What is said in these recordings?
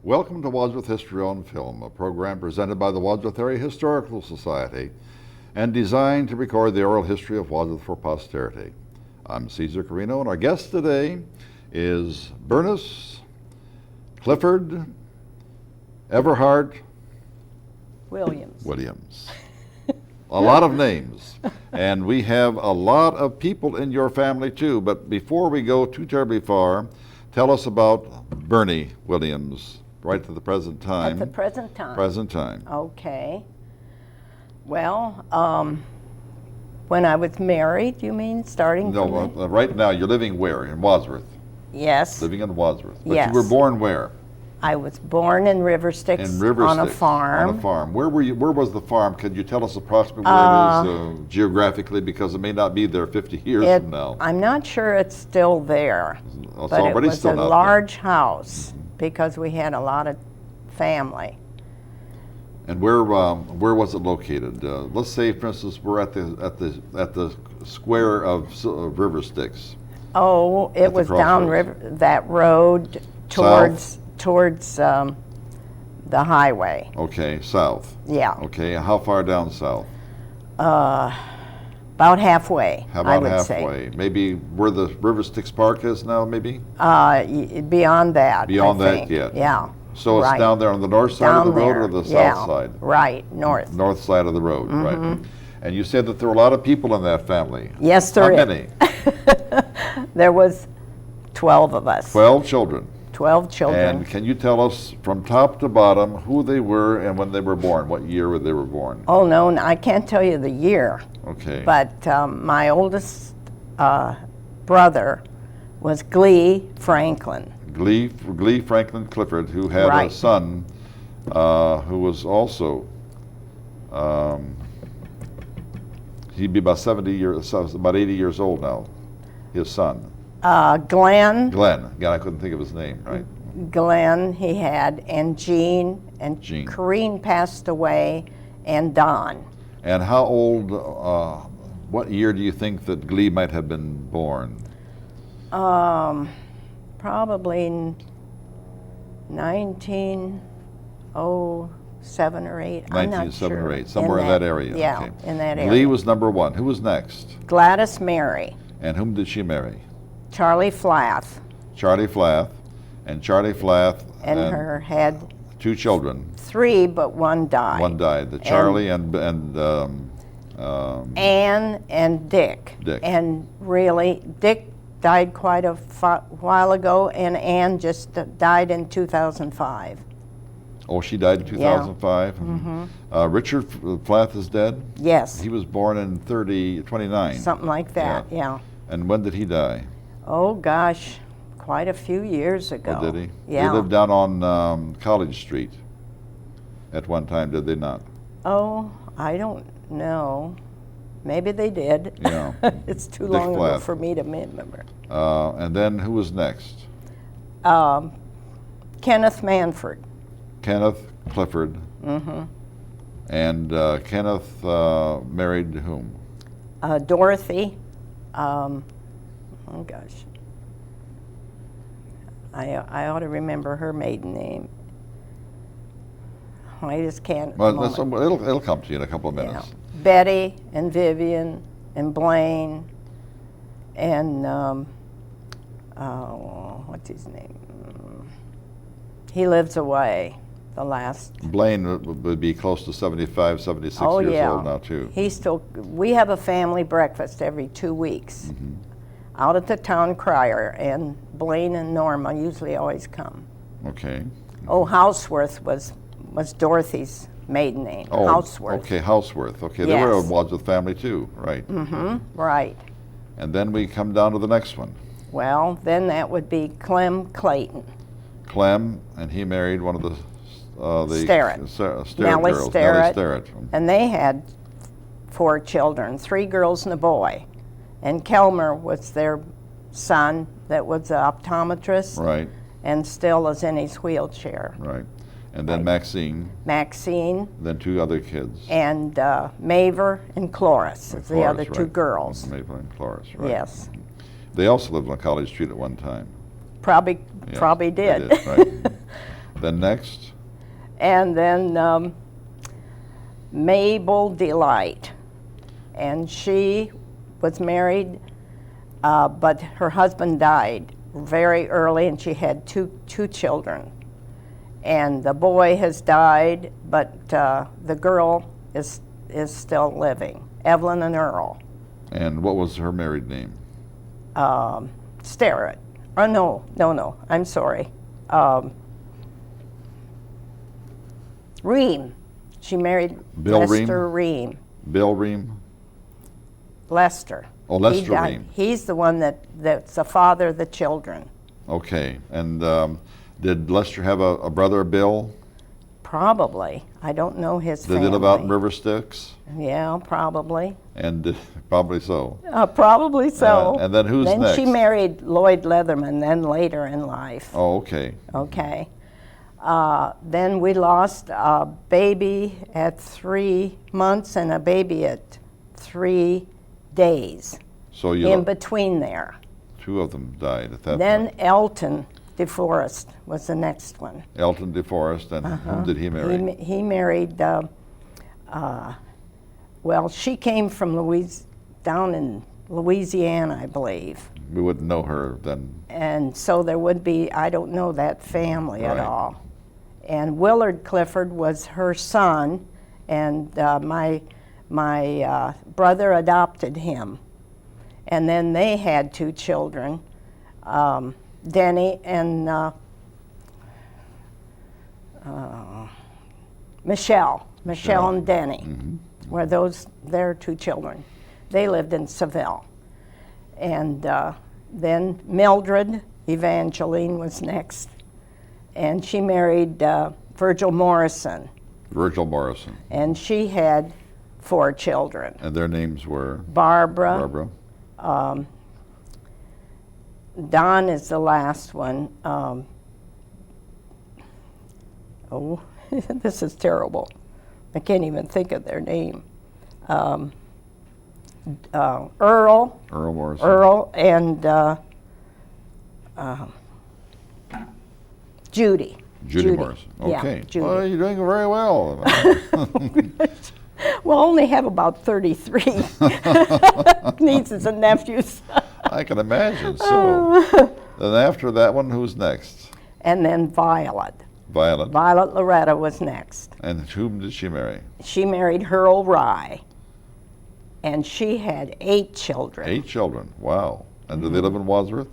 Welcome to Wadsworth History on Film, a program presented by the Wadsworth Area Historical Society and designed to record the oral history of Wadsworth for posterity. I'm Cesar Carino, and our guest today is Bernice Clifford Everhard Williams. A lot of names, and we have a lot of people in your family too. But before we go too terribly far, tell us about Bernie Williams, right to the present time. At the present time. Present time. Okay. Well, when I was married, you mean starting No, from right now you're living where? In Wadsworth? Yes. Living in Wadsworth. But Yes. you were born where? I was born in River Styx, In River on a Styx, farm. On a farm. Where were you? Where was the farm? Could you tell us approximately where it is geographically? Because it may not be there 50 years from now. I'm not sure it's still there, It's but already it was still a out large house because we had a lot of family. there. And where was it located? Let's say, for instance, we're at the square of River Styx. Oh, At the it was down crossroads. that road towards the highway. Okay, south. Yeah. Okay, how far down south? About halfway, How I about would halfway? Maybe where the River Styx Park is now, maybe? say. Beyond that. Beyond I that think. yet. Yeah. So it's right. down there on the north side of Down the road there. or the Yeah. south side? Right, north. North side of the road, right. And you said that there were a lot of people in that family. Yes, there How is. many? There was 12 of us. 12 children. 12 children. And can you tell us from top to bottom who they were and when they were born, what year they were born? Oh, no, I can't tell you the year, Okay. but my oldest brother was Glee Franklin. Glee Franklin Clifford, who had a Right. son who was also, he'd be about 80 years old now, his son. Glenn, Glenn. Again, I couldn't think of his name, right? Glenn he had, and Jean, and Jean. Corrine passed away, and Don. And how old, what year do you think that Glee might have been born? Probably 1907 or 8. I'm not 1907 sure. or 8, somewhere in that area. Yeah, Okay. in that area. Glee was number one. Who was next? Gladys Mary, And whom did she marry? Charlie Flath, Charlie Flath. And Charlie Flath and her had 2 children. 3, but one died. One died. The Charlie and Ann and Dick. Dick. And really, Dick died quite a while ago, and Ann just died in 2005. oh, she died in 2005. Richard Flath is dead. Yes, He was born in 29. something like that, yeah. And when did he die? Oh, gosh, quite a few years ago. Oh, did he? Yeah. They lived down on College Street at one time, did they not? Oh, I don't know. Maybe they did. Yeah. It's too Dick long ago Flath. for me to remember. And then who was next? Kenneth Manford. Kenneth Clifford. And Kenneth married whom? Dorothy. Oh, gosh. I ought to remember her maiden name. I just can't. at the Well, moment. it'll come to you in a couple of Yeah. minutes. Betty and Vivian and Blaine and what's his name? He lives away. The last. Blaine would be close to 75, 76 Oh years yeah. old now too. He's still. We have a family breakfast every 2 weeks Mm-hmm. out at the town crier, and Blaine and Norma usually always come. Okay. Oh, Houseworth was Dorothy's maiden name. Oh, Houseworth. okay, Houseworth. Okay, they were a Yes. Wadsworth family too, right? Right. And then we come down to the next one. Well, then that would be Clem Clayton. Clem, and he married one of the Sterrett. Sterrett Nellie girls. Sterrett. Nellie Sterrett. And they had 4 children, 3 girls and a boy. And Kelmer was their son that was an optometrist Right, and still is in his wheelchair. right. And then Maxine, Maxine then 2 other kids. and Maver and Cloris is the Cloris, other 2 right. girls. Maple and Cloris, right. Yes. They also lived on College Street at one time. Probably Yes, probably they did. right. Then next? And then Mabel Delight. And she was married, but her husband died very early, and she had two children. And the boy has died, but the girl is still living, Evelyn and Earl. And what was her married name? Starrett. Oh, no, I'm sorry. Ream. She married Bill Lester Ream. Bill Ream? Lester. Oh, Lester He died. Ream. He's the one that's the father of the children. Okay. And did Lester have a brother, Bill? Probably. I don't know his family. Did they live out in River Styx? Yeah, probably. And probably so. Probably so. And then who's next? Then she next? married Lloyd Leatherman, then later in life. Oh, okay. Okay. Then we lost a baby at 3 months and a baby at 3 days. So in between there. two of them died at that Then point. Elton DeForest was the next one. Elton DeForest, and whom did he marry? He married, well, she came from down in Louisiana, I believe. We wouldn't know her then. And so there would be, I don't know that family at Right. all. And Willard Clifford was her son, and my brother adopted him. And then they had 2 children, Denny and Michelle and Denny, were their 2 children. They lived in Seville. And then Mildred Evangeline was next, and she married Virgil Morrison. Virgil Morrison. And she had 4 children. And their names were? Barbara. Don is the last one. This is terrible. I can't even think of their name. Earl Morrison. Earl and Judy. Judy Morrison. Yeah, Okay. Judy. Well, you're doing very well. We'll only have about 33 nieces and nephews. I can imagine. So, then after that one, who's next? And then Violet. Violet. Violet Loretta was next. And whom did she marry? She married Hurl Rye, and she had 8 children. 8 children. Wow. And do they live in Wadsworth?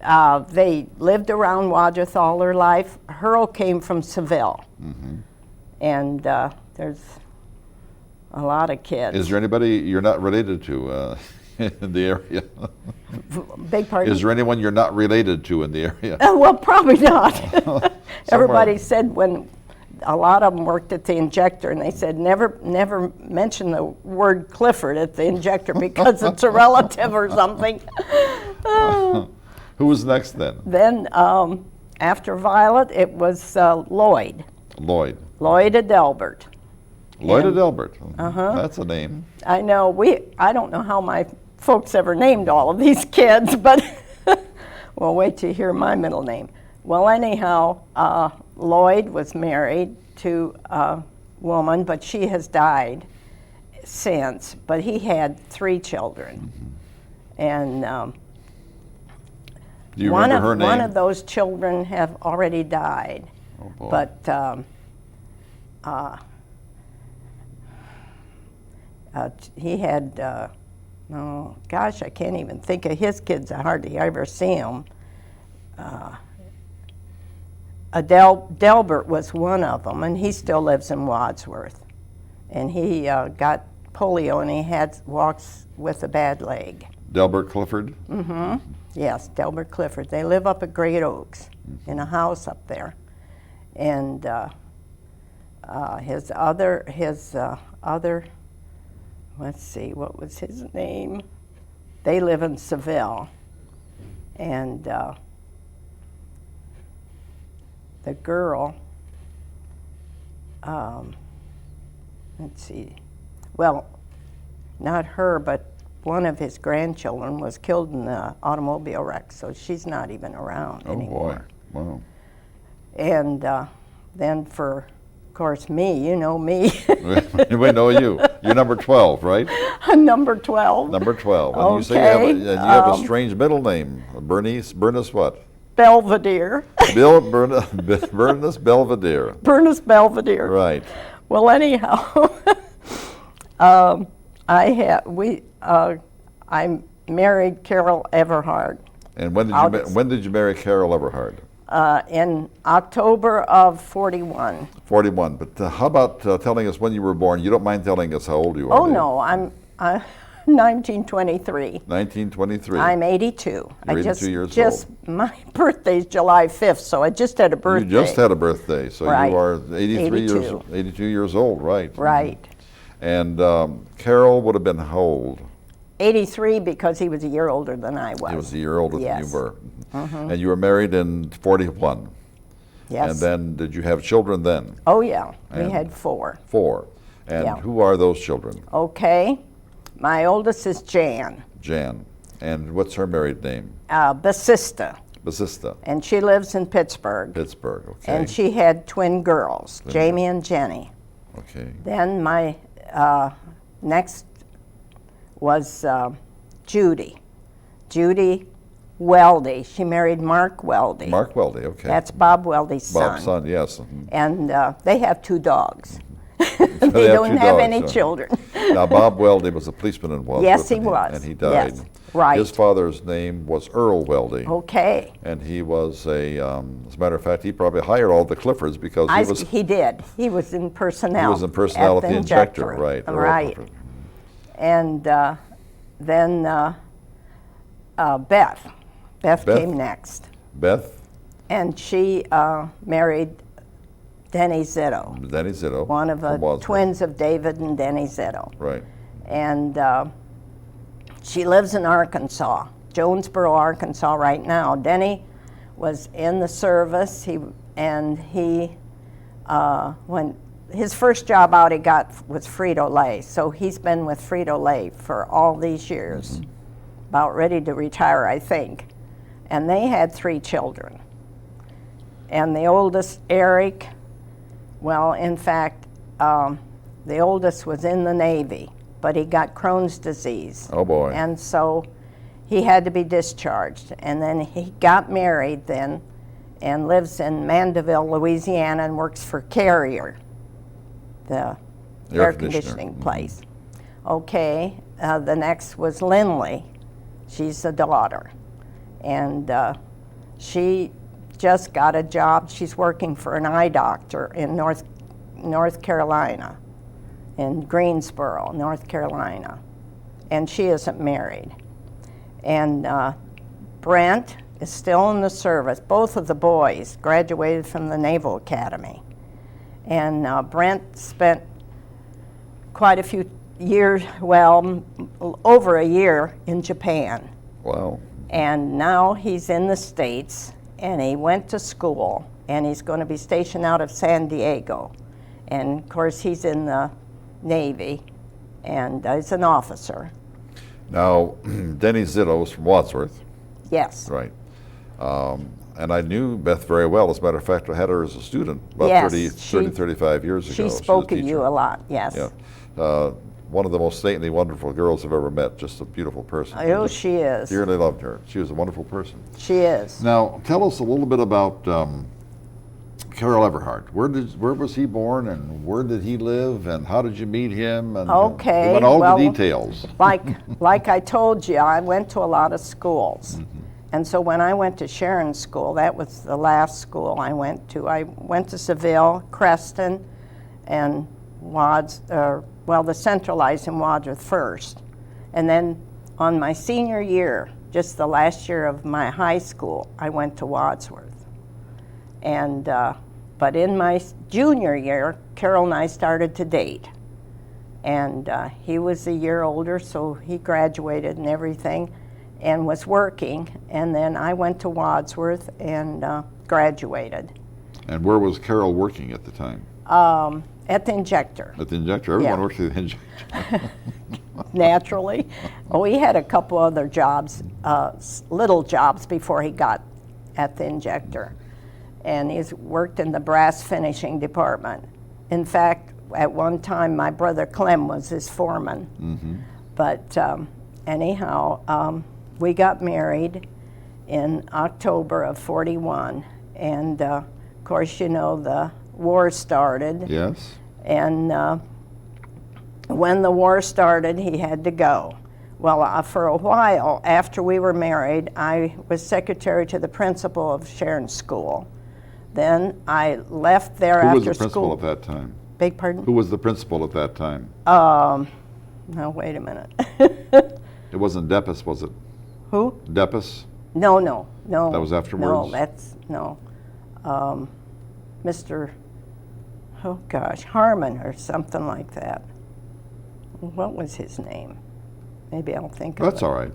They lived around Wadsworth all their life. Hurl came from Seville, and there's a lot of kids. Is there anybody you're not related to in the area? Big pardon? Is there anyone you're not related to in the area? Well, probably not. Everybody said when a lot of them worked at the injector, and they said never mention the word Clifford at the injector because it's a relative or something. Who was next then? Then after Violet, it was Lloyd. Lloyd. Lloyd Adelbert. Lloyd Adelbert. That's a name. I know. I don't know how my folks ever named all of these kids, but well, wait till you hear my middle name. Well, anyhow, Lloyd was married to a woman, but she has died since. But he had 3 children, and do you remember her name? One of those children have already died. Oh, boy. But he had, oh gosh, I can't even think of his kids. I hardly ever see them. Delbert was one of them, and he still lives in Wadsworth. And he got polio, and he walks with a bad leg. Delbert Clifford? Yes, Delbert Clifford. They live up at Great Oaks in a house up there. And his other, let's see, what was his name? They live in Seville. And the girl, let's see, well, not her, but one of his grandchildren was killed in the automobile wreck, so she's not even around anymore. Oh boy, wow. And then for, of course, me, you know me, We know you. You're number 12, right? number 12. Number 12. And you say Okay, you have a strange middle name. Bernice what? Belvedere. Bernice Belvedere. Bernice Belvedere. Right. Well, anyhow, I married Carol Everhard And when did you marry Carol Everhard? in October of 41. 41. But how about telling us when you were born? You don't mind telling us how old you are? Oh do you? no, I'm 1923. 1923. I'm 82. You're 82 years just my birthday's July 5th, so I just had a birthday. You just had a birthday, so Right. you are 82. 82 years old, right? Right. And Carol would have been how old? 83 because he was a year older than I was. He was a year older than Yes. you were. And you were married in 41. Yes. And then did you have children then? Oh yeah, we And- had 4. 4. And Yeah. who are those children? Okay, my oldest is Jan, Jan. And what's her married name? Basista, Basista. and she lives in Pittsburgh. Pittsburgh, okay. And she had twin girls, Jamie and Jenny. Okay. Then my next was Judy. Judy Weldy. She married Mark Weldy. Mark Weldy, okay. That's Bob Weldy's son. Bob's son, yes. And they have 2 dogs. They They have don't 2 have dogs, any so- children. Now, Bob Weldy was a policeman in Wadsworth. Yes, he and was. And he died. Yes, right. His father's name was Earl Weldy. Okay. And he was as a matter of fact, he probably hired all the Cliffords because He did. He was in personnel. he was in personnel at the injector, injector. right? Earl Right. Clifford. And then Beth. Beth came next. Beth, And she married Denny Zitto, Denny Zitto. one of the from Wadsworth. twins of David and Denny Zitto. Right. And she lives in Arkansas, Jonesboro, Arkansas right now. Denny was in the service, when his first job out he got was Frito-Lay, so he's been with Frito-Lay for all these years, about ready to retire, I think. And they had 3 children. And the oldest, Eric, well, in fact, the oldest was in the Navy, but he got Crohn's disease. Oh, boy. And so he had to be discharged. And then he got married then and lives in Mandeville, Louisiana, and works for Carrier, the air conditioning place. Okay, the next was Lindley. She's the daughter. And she just got a job. She's working for an eye doctor in North Carolina, in Greensboro, North Carolina. And she isn't married. And Brent is still in the service. Both of the boys graduated from the Naval Academy. And Brent spent quite a few years, well, over a year in Japan. Wow. And now he's in the States, and he went to school, and he's going to be stationed out of San Diego. And of course, he's in the Navy, and he's an officer. Now, Denny Zitto was from Wadsworth, Yes. right? And I knew Beth very well. As a matter of fact, I had her as a student about Yes, 35 years ago. She was spoke a of you teacher. a lot, yes. Yeah. One of the most saintly, wonderful girls I've ever met. Just a beautiful person. Oh, Just she is. Dearly loved her. She was a wonderful person. She is. Now, tell us a little bit about Carol Everhard. Where was he born, and where did he live, and how did you meet him? And Okay, give it all well, the details. Like I told you, I went to a lot of schools. And so when I went to Sharon School, that was the last school I went to. I went to Seville, Creston, and the centralized in Wadsworth first. And then on my senior year, just the last year of my high school, I went to Wadsworth. And but in my junior year, Carol and I started to date. And he was a year older, so he graduated and everything and was working. And then I went to Wadsworth and graduated. And where was Carol working at the time? At the injector, At the injector? Everyone Yeah. worked at the injector. naturally. Oh, he had a couple other jobs, little jobs before he got at the injector. and he's worked in the brass finishing department. In fact, at one time, my brother Clem was his foreman. Mm-hmm. But anyhow, we got married in October of '41, and of course, you know, the war started. Yes. And when the war started, he had to go. Well, for a while after we were married, I was secretary to the principal of Sharon School. Then I left there Who after was the principal school. at that time? Beg pardon? Who was the principal at that time? No, wait a minute. It wasn't Deppis, was it? Who? Deppis? No, no, no. That was afterwards? No, that's, no. Mr., oh gosh, Harmon or something like that. What was his name? Maybe I'll think of it. That's all right.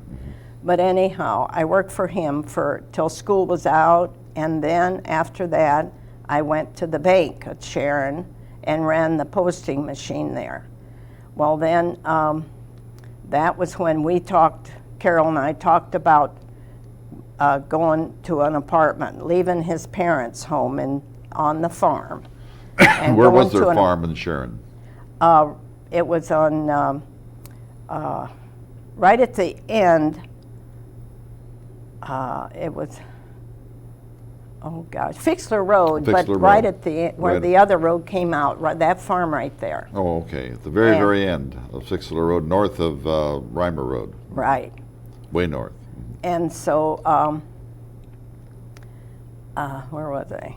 But anyhow, I worked for him till school was out, and then after that, I went to the bank at Sharon and ran the posting machine there. Well then, that was when we talked, Carol and I talked about going to an apartment, leaving his parents' home on the farm. And Where going was their to farm in Sharon? It was on, right at the end, it was, oh gosh, Fixler Road, but Fixler right Road. at the where Right. the other road came out, right, that farm right there. Oh, okay. At the very, And- very end of Sixler Road, north of Reimer Road. Right. Way north. And so, where was I?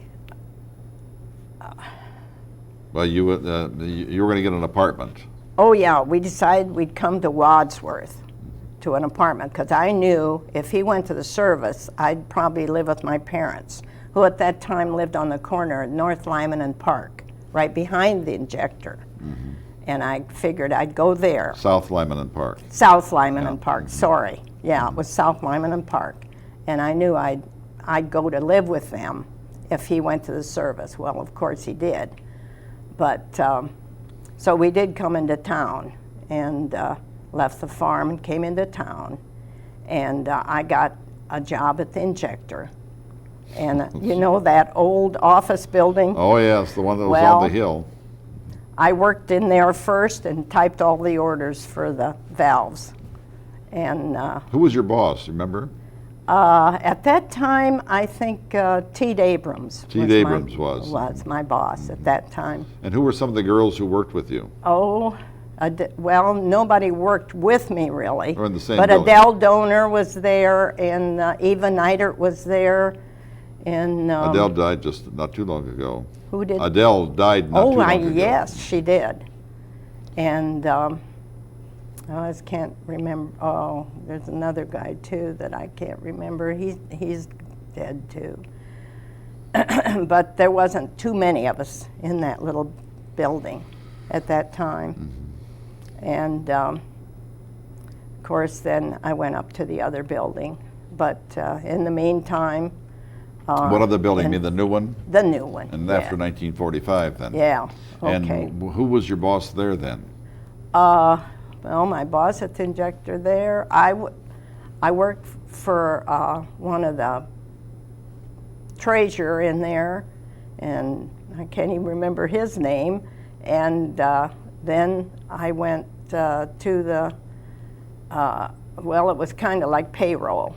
Well, you were going to get an apartment. Oh yeah, we decided we'd come to Wadsworth, to an apartment, because I knew if he went to the service, I'd probably live with my parents, who at that time lived on the corner of North Lyman and Park, right behind the injector. Mm-hmm. And I figured I'd go there. South Lyman and Park. South Lyman Yeah. and Park, sorry. Yeah, it was South Lyman and Park. And I knew I'd go to live with them if he went to the service. Well, of course he did. But, so we did come into town and left the farm and came into town. And I got a job at the injector. And you know that old office building? Oh, yes, the one that was Well, on the hill. I worked in there first and typed all the orders for the valves. And Who was your boss, you remember? at that time, I think T.D. Abrams. T.D. Abrams was. Was my boss at that time. And who were some of the girls who worked with you? Oh, well, nobody worked with me really. Or in the same but building? Adele Donor was there, and Eva Neidert was there, and Adele died just not too long ago. who did? Adele died not too long ago. Yes, she did. And I just can't remember. Oh, there's another guy too that I can't remember. He's dead too. But there wasn't too many of us in that little building at that time. Mm-hmm. And of course, then I went up to the other building. But in the meantime, What other building? You and mean the new one? the new one. And yeah. after 1945 then? Yeah. Okay. And who was your boss there then? Well, my boss at the injector there, I worked for one of the treasurer in there, and I can't even remember his name. And then I went to the, well, it was kind of like payroll.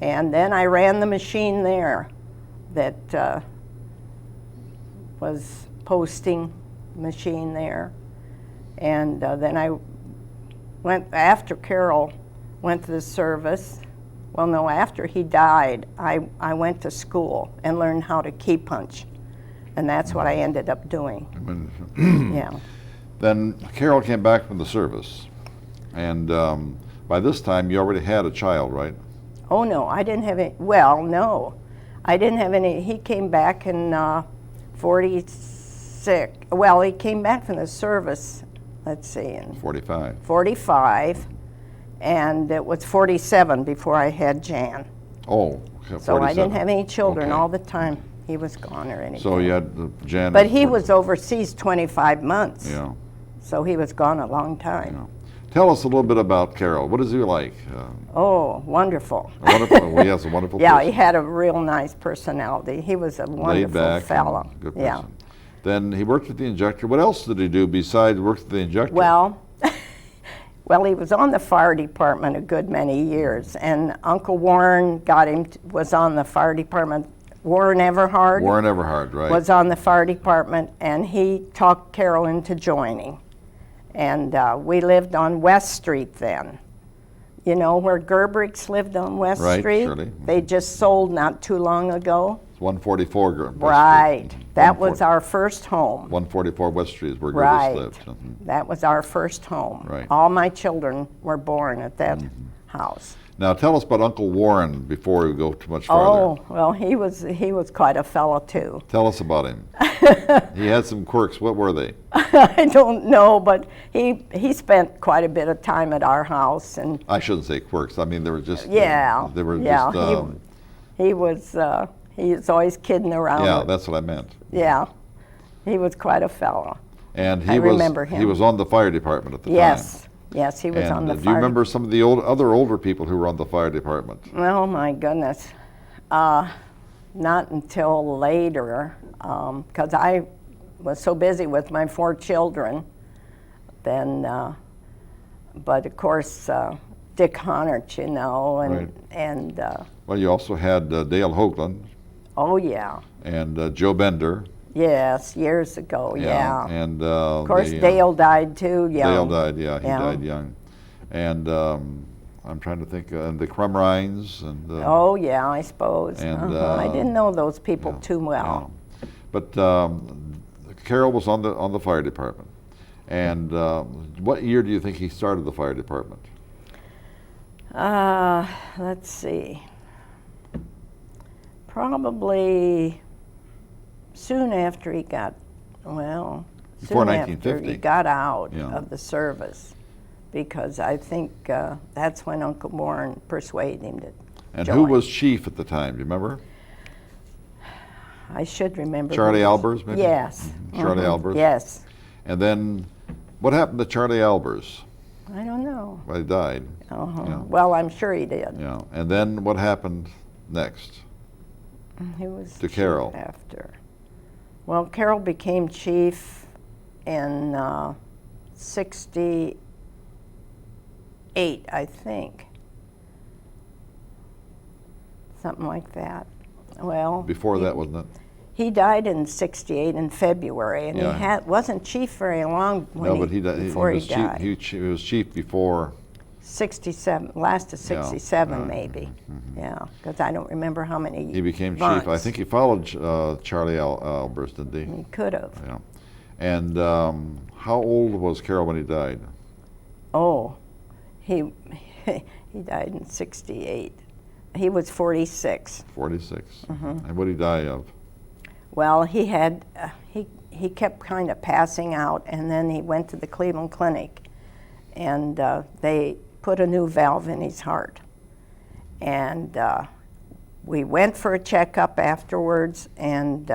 And then I ran the machine there that was posting machine there. And then I went, after Carol went to the service, well, no, after he died, I went to school and learned how to key punch. And that's what I ended up doing. Yeah. Then Carol came back from the service. And by this time, you already had a child, right? Oh, no, I didn't have any, well, no. I didn't have any, he came back in 46, well, he came back from the service, let's see, in 45. 45, and it was 47 before I had Jan. Oh, okay, 47. So I didn't have any children Okay. all the time he was gone or anything. So you had Jan. But he was overseas 25 months. Yeah. So he was gone a long time. Yeah. Tell us a little bit about Carol. What is he like? Oh, wonderful. Wonderful. Well, he has a wonderful Yeah, person. he had a real nice personality. He was a Laid wonderful back, fellow. and good Yeah. person. Then he worked at the injector. What else did he do besides work at the injector? Well, well, he was on the fire department a good many years, and Uncle Warren was on the fire department. Warren Everhard Warren Everhard, right? was on the fire department, and he talked Carol into joining. And we lived on West Street then. You know where Gerbrich's lived on West Right, Street? surely. They just sold not too long ago. It's 144 West Street. Right. That was 140 our first home. 144 West Street is where Right. Gervis lived. Mhm. That was our first home. Right. All my children were born at that house. Now tell us about Uncle Warren before we go too much farther. Oh, well, he was quite a fellow too. Tell us about him. He had some quirks. What were they? I don't know, but he spent quite a bit of time at our house, and I shouldn't say quirks. I mean, they were just. yeah, They were yeah. just. He was always kidding around. Yeah, that's what I meant. Yeah, he was quite a fellow. And he I was. remember him. He was on the fire department at the time. Yes, he was And on the do you fire. remember some of the other older people who were on the fire department? Oh my goodness, not until later, because I was so busy with my 4 children. Then, but of course, Dick Honert, you know, and Right. and Well, you also had Dale Hoagland oh yeah, and Joe Bender. yes, years ago, yeah. And Of course, Dale died too young. Dale died. Yeah, he Yeah. died young. And I'm trying to think. And the Crumrines and. Oh yeah, I suppose. And, I didn't know those people too well. Yeah. But Carol was on the fire department. And what year do you think he started the fire department? Let's see. Probably soon after he got, well, Before soon after 1950. he got out Yeah. of the service, because I think that's when Uncle Warren persuaded him to And join. who was chief at the time? Do you remember? I should remember. Charlie who was- Albers, maybe? Yes. Charlie Mhm. Albers? Yes. And then what happened to Charlie Albers? I don't know. Well, he died. Uh-huh. Yeah. Well, I'm sure he did. Yeah. And then what happened next? He was To chief Carol. after. Well, Carol became chief in 68, I think. Something like that. Well, Before that, wasn't it? he died in 68 in February, and Yeah. he wasn't chief very long when No, but he died. before he was died. Chief, he was chief before. 67, last of 67 maybe. Yeah, because I don't remember how many He became months. chief. I think he followed Charlie Albers, didn't he? He could have. Yeah. And how old was Carol when he died? Oh, he he died in 68. He was 46. 46. Mm-hmm. And what did he die of? Well, he had he kept kind of passing out, and then he went to the Cleveland Clinic, and they put a new valve in his heart. And we went for a checkup afterwards, and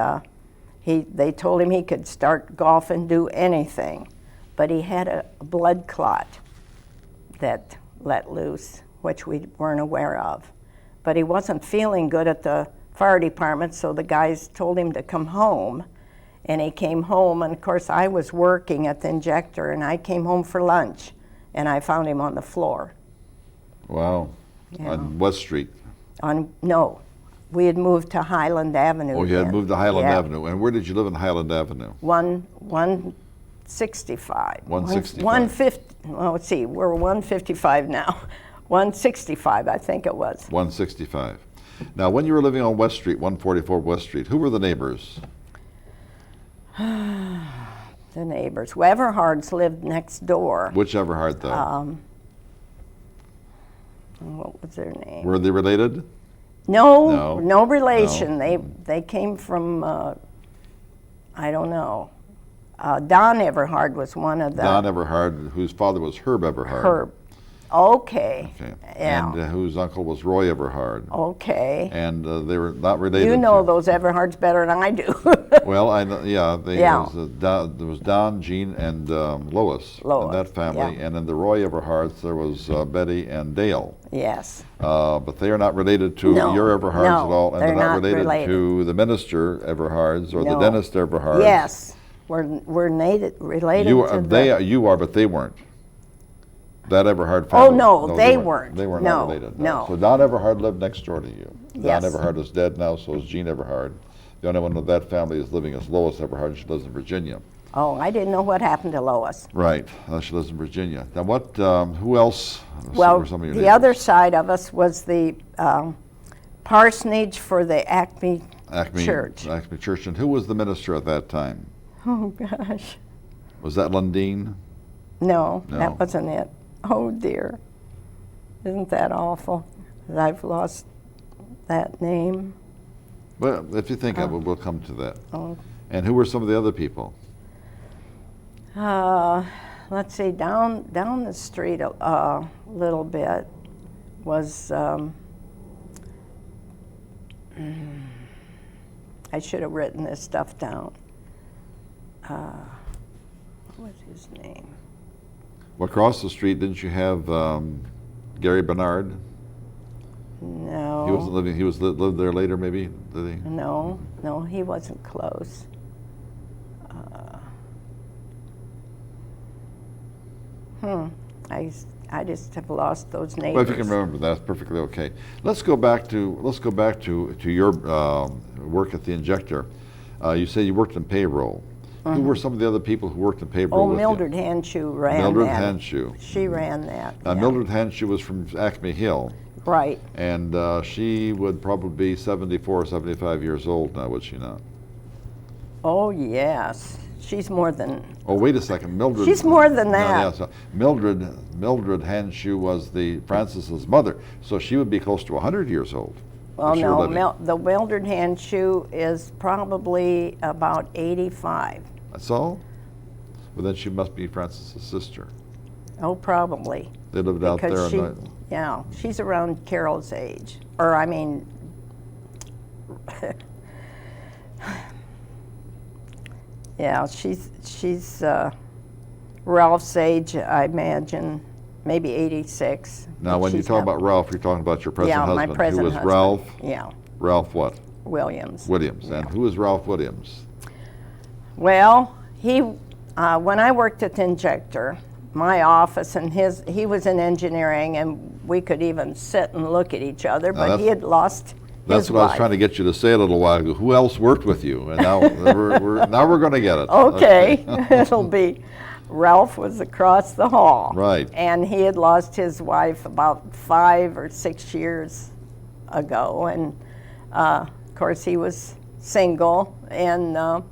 they told him he could start golf and do anything, but he had a blood clot that let loose, which we weren't aware of. But he wasn't feeling good at the fire department, so the guys told him to come home. And he came home, and of course I was working at the injector, and I came home for lunch, and I found him on the floor. Wow. Yeah. On West Street. No, we had moved to Highland Avenue. Oh, you had then. moved to Highland Yeah. Avenue. And where did you live in Highland Avenue? 165. 165. 150. Well, let's see, we're 155 now. 165, I think it was. 165. Now, when you were living on West Street, 144 West Street, who were the neighbors? The neighbors. Well, Everhards lived next door. Which Everhard, though? What was their name? Were they related? No, No. no relation. No. They came from, I don't know. Don Everhard was one of the. Don Everhard, whose father was Herb Everhard. Herb. Okay. Okay. Yeah. And whose uncle was Roy Everhard. Okay. And they were not related. You know to, those Everhards better than I do. Well, I know, yeah. Yeah. There was Don, Jean, and Lois in that family, yeah. and in the Roy Everhards there was Betty and Dale. Yes. But they are not related to No, your Everhards no, at all, and they're not not related. to the minister Everhards or the No. dentist Everhards. Yes. We're related You to are, the... you are, but they weren't. That Everhard family. Oh, no, they weren't. They were No, not related. no. So Don Everhard lived next door to you. Yes. Don Everhard is dead now, so is Jean Everhard. The only one of that family is living is Lois Everhard. She lives in Virginia. Oh, I didn't know what happened to Lois. Right. She lives in Virginia. Now, what? Who else? Well, were some of your the neighbors? other side of us was the parsonage for the Acme Church. Acme Church. And who was the minister at that time? Oh, gosh. Was that Lundeen? No, No. that wasn't it. Oh, dear. Isn't that awful? I've lost that name. Well, if you think of it, we'll come to that. Oh. And who were some of the other people? Let's see, down the street a little bit was, I should have written this stuff down. What was his name? Well, across the street, didn't you have Gary Bernard? No. He wasn't living. He was lived there later, maybe. Did he? No, he wasn't close. I just have lost those neighbors. Well, if you can remember, that's perfectly okay. Let's go back to your work at the Injector. You say you worked in payroll. Who were some of the other people who worked in payroll? Oh, with Mildred you? Hanshoe ran Mildred that. Hanshoe. She ran that. Now, yeah. Mildred Hanshoe was from Acme Hill. Right. And she would probably be 74 or 75 years old now, would she not? Oh, yes. She's more than... Oh, wait a second. Mildred... She's more than that. Yeah, so Mildred Hanshoe was Francis's mother, so she would be close to 100 years old. Well, if she were living. no, the Mildred Hanshoe is probably about 85. That's all? Well, then she must be Francis's sister. Oh, probably. They lived out there. Because yeah, she's around Carol's age. Or, I mean... Yeah, she's Ralph's age, I imagine, maybe 86. Now, when you talk about Ralph, you're talking about your present husband. Yeah, my present who was husband. Ralph? Yeah, Ralph what? Williams. Williams. And who is Ralph Williams? Well, when I worked at the Injector, my office and he was in engineering, and we could even sit and look at each other, but he had lost That's his what I was wife. trying to get you to say a little while ago. Who else worked with you? And now we're going to get it. Okay, it'll be, Ralph was across the hall. Right. And he had lost his wife about 5 or 6 years ago. And of course, he was single, and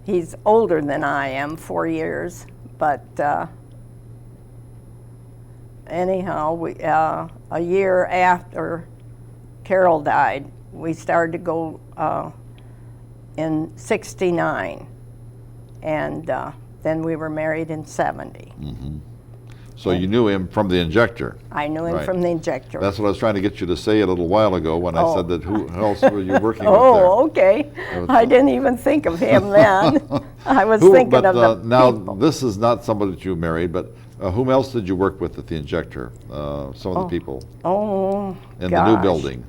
he's older than I am, 4 years. But anyhow, a year after Carol died, we started to go in '69, and then we were married in '70. Mm-hmm. So you knew him from the Injector. I knew him Right. from the Injector. That's what I was trying to get you to say a little while ago when I said that who else were you working Oh, with okay. was- I didn't even think of him then. I was there? thinking But of the now, people. this is not somebody that you married, but whom else did you work with at the Injector? Some of the people Oh, in the gosh. new building.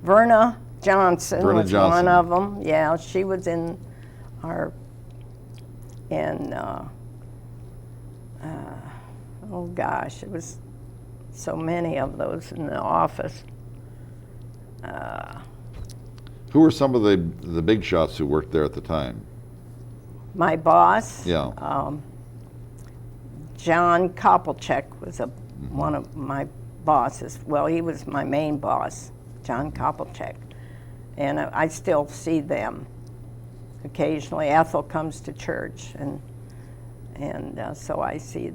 Verna Johnson Verna was Johnson. one of them. Yeah, she was in oh gosh, it was so many of those in the office. Who were some of the big shots who worked there at the time? My boss, Yeah. John Koppelcheck was one of my bosses. Well, he was my main boss, John Koppelcheck. And I still see them occasionally. Ethel comes to church, and so I see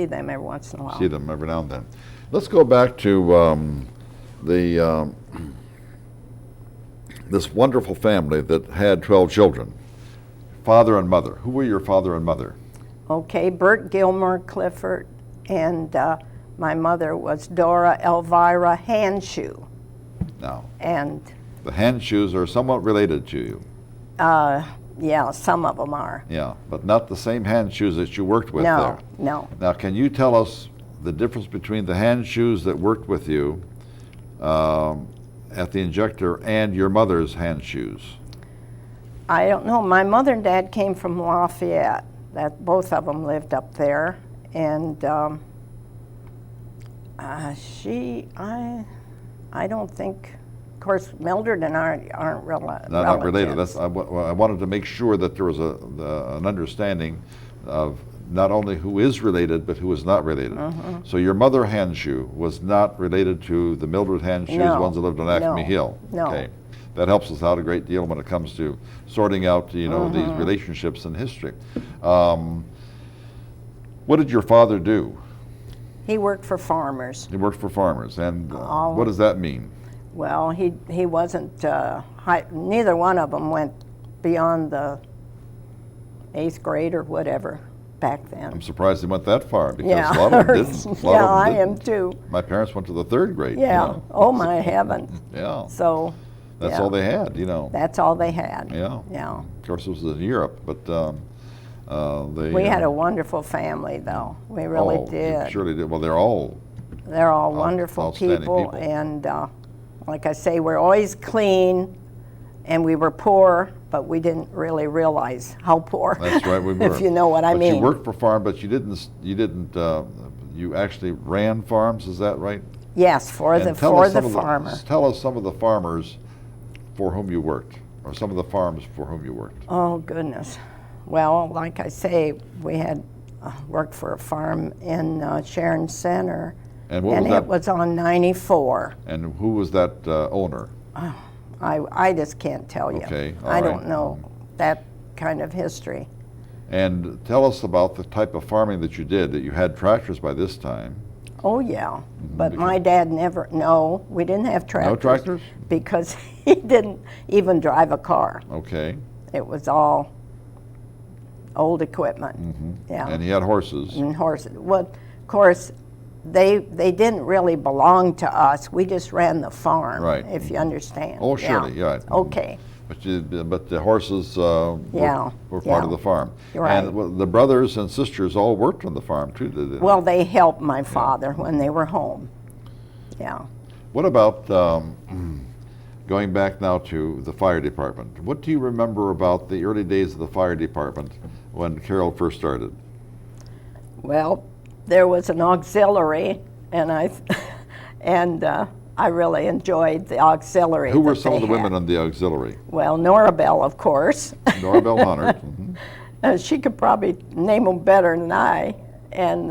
them every once in a while. See them every now and then. Let's go back to this wonderful family that had 12 children. Father and mother. Who were your father and mother? Okay, Bert Gilmer Clifford and my mother was Dora Elvira Handshoe. Now, And the Handshoes are somewhat related to you. yeah, some of them are. Yeah, but not the same Handshoes that you worked with No, there. no. Now, can you tell us the difference between the Handshoes that worked with you at the injector and your mother's Handshoes? I don't know. My mother and dad came from Lafayette. That both of them lived up there, and I don't think. Of course, Mildred and I aren't Not related. relatives. I wanted to make sure that there was an understanding of not only who is related, but who is not related. So your mother Handshoe was not related to the Mildred Handshoes, No, ones that lived on Acme no, Hill. no. Okay. That helps us out a great deal when it comes to sorting out, you know, these relationships in history. What did your father do? He worked for farmers. He worked for farmers, and Oh. what does that mean? Well, he wasn't. Neither one of them went beyond the 8th grade or whatever back then. I'm surprised he went that far, because Yeah, a lot of them didn't. A lot of yeah, them I didn't. am too. My parents went to the 3rd grade. you Yeah. know. Oh my heavens. Yeah. So. That's yeah. all they had, you know. That's all they had. Yeah. Yeah. Of course, it was in Europe, but they. We had a wonderful family, though. We really oh, did. you surely did. Well, they're all. They're all wonderful outstanding people, people. and like I say, we're always clean, and we were poor, but we didn't really realize how poor. That's right, we were. If you know what I But mean. you worked for farm, but you didn't. You actually ran farms. Is that right? Yes, for And the tell us some of farmer. Tell us some of the farmers for whom you worked, or some of the farms for whom you worked. Oh goodness. Well, like I say, we had worked for a farm in Sharon Center, And what was that? it was on 94. And who was that owner? I just can't tell you. Okay, all I right. don't know that kind of history. And tell us about the type of farming that you did. That you had tractors by this time. Oh yeah, but my dad never. No, we didn't have tractors. No tractors? Because he didn't even drive a car. Okay. It was all old equipment. Yeah. And he had horses. And horses. Well, of course, they didn't really belong to us. We just ran the farm, Right. if you understand. Oh, surely, yeah. Okay. But the horses Yeah, were part yeah. of the farm. You're right. And the brothers and sisters all worked on the farm too, did they? Well, they helped my father when they were home. Yeah. What about going back now to the fire department? What do you remember about the early days of the fire department when Carol first started? Well, there was an auxiliary, and I really enjoyed the auxiliary. Who were that some of they the women had. on the auxiliary? Well, Norabelle, of course. Norabelle Hunter. She could probably name them better than I. And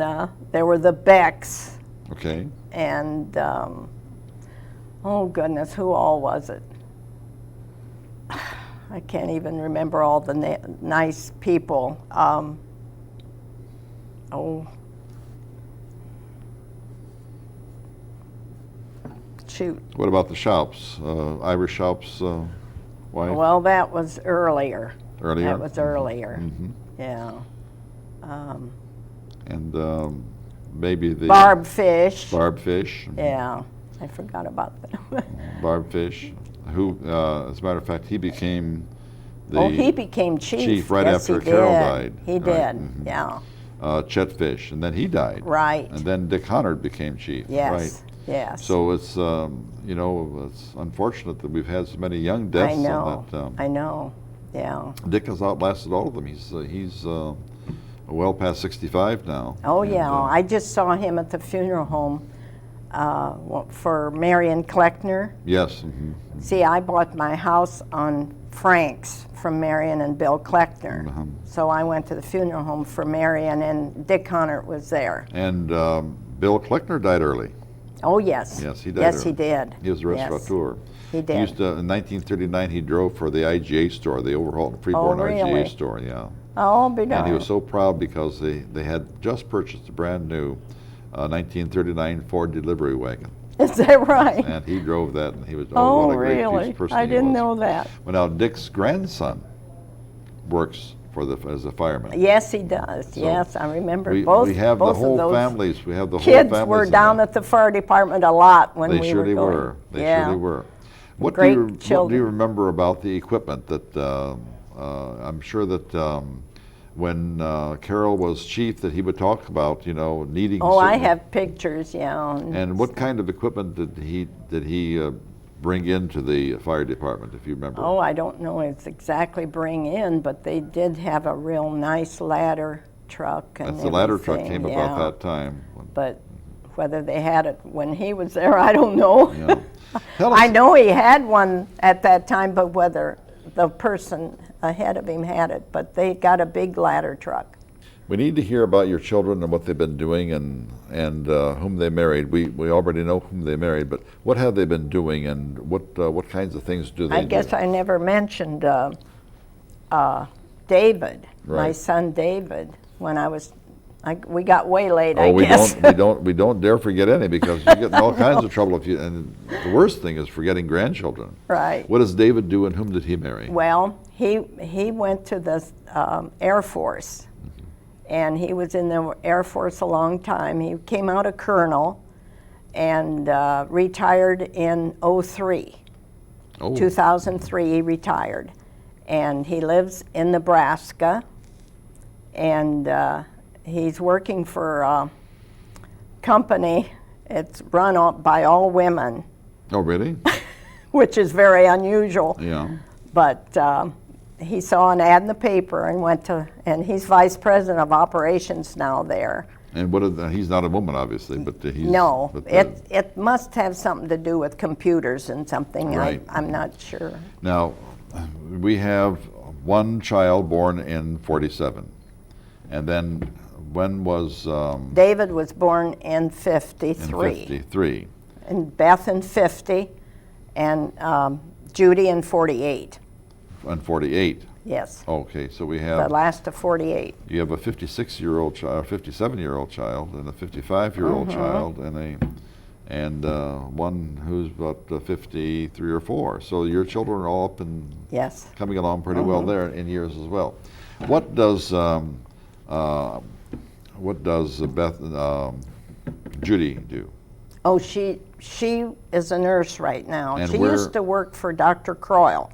there were the Becks, Okay. and oh goodness, who all was it? I can't even remember all the nice people. Shoot. What about the Shoups? Irish Shoups wife? Well, that was earlier. Earlier? That was earlier. Mhm. Yeah. And maybe the Barb Fish. Barb Fish. Yeah, I forgot about them. Barb Fish, who, as a matter of fact, he became the Oh, he became chief. right Yes, after he Carol did. died. He Right, did. mhm. Yeah. Chet Fish, and then he died. Right. And then Dick Hunnard became chief. Yes. Right. Yes. So it's you know, it's unfortunate that we've had so many young deaths. I know. On that, I know. Yeah. Dick has outlasted all of them. He's well past 65 now. Oh And, yeah. I just saw him at the funeral home for Marion Kleckner. yes. Mhm. See, I bought my house on Frank's from Marion and Bill Kleckner. Uh-huh. So I went to the funeral home for Marion, and Dick Hunnard was there. And Bill Kleckner died early. Oh yes. Yes, he died Yes, early. he did. He was a Yes. restaurateur. He did. He used to, in 1939, he drove for the IGA store, the Overhaul Freeborn Oh, really? IGA store, yeah. Oh, be And he darned. was so proud because they had just purchased a brand new 1939 Ford delivery wagon. Is that right? And he drove that, and he was, Oh, what a great really? person I he didn't was. know that. Well, now Dick's grandson works as a fireman. Yes, he does. So yes, I remember we, both. we have both the whole of those families. We have the whole kids families. were in down that. at the fire department a lot when They we surely were going. were. They yeah. surely were. What Great do you children. remember about the equipment that I'm sure that when Carroll was chief that he would talk about, needing. Oh, I certain- have pictures, yeah. And what kind of equipment did he bring into the fire department, if you remember? Oh, I don't know if it's exactly bring in, but they did have a real nice ladder truck and That's the ladder truck everything, came about that time. But whether they had it when he was there, I don't know. Yeah. Tell us, I know he had one at that time, but whether the person ahead of him had it, but they got a big ladder truck. we need to hear about your children and what they've been doing and whom they married. We already know whom they married, but what have they been doing and what kinds of things do they I do? guess I never mentioned David, my Right. son David, when we got way late, Oh, I we guess. we don't dare forget any because you get in all kinds of trouble and the worst thing is forgetting grandchildren. Right. What does David do and whom did he marry? Well, he went to the Air Force, and he was in the Air Force a long time. He came out a colonel and retired in 2003. Oh, 2003 he retired, and he lives in Nebraska, and he's working for a company. It's run by all women, oh really? which is very unusual. Yeah. But he saw an ad in the paper and went to, and he's vice president of operations now there. And he's not a woman, obviously, but he's... No, but, it must have something to do with computers and something. Right. I'm not sure. Now, we have one child born in 47. And then when was... David was born in in 53. 53. And Beth in 50, and Judy in 48. And 48. Yes, Okay, so we the have... last of 48. You have a 56-year-old child, 57-year-old child, and a 55-year-old child, and one who's about 53 or 4. So your children are all up and Yes. coming along pretty well there in years as well. What does Judy do? Oh, she is a nurse right now. And She used to work for Dr. Croyle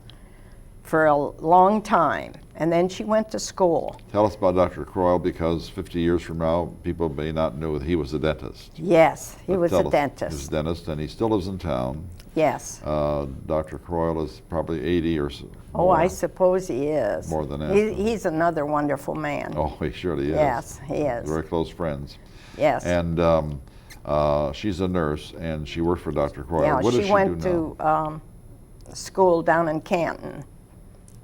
for a long time, and then she went to school. Tell us about Dr. Croyle, because 50 years from now, people may not know that he was a dentist. Yes, he But was tell a us, dentist. He's a dentist, and he still lives in town. Yes. Dr. Croyle is probably 80 or so. Oh, I suppose he is. More than that. He's another wonderful man. Oh, he surely is. Yes, he is. Very close friends. Yes. And she's a nurse, and she worked for Dr. Croyle. Yeah, What does she she went do now? to school down in Canton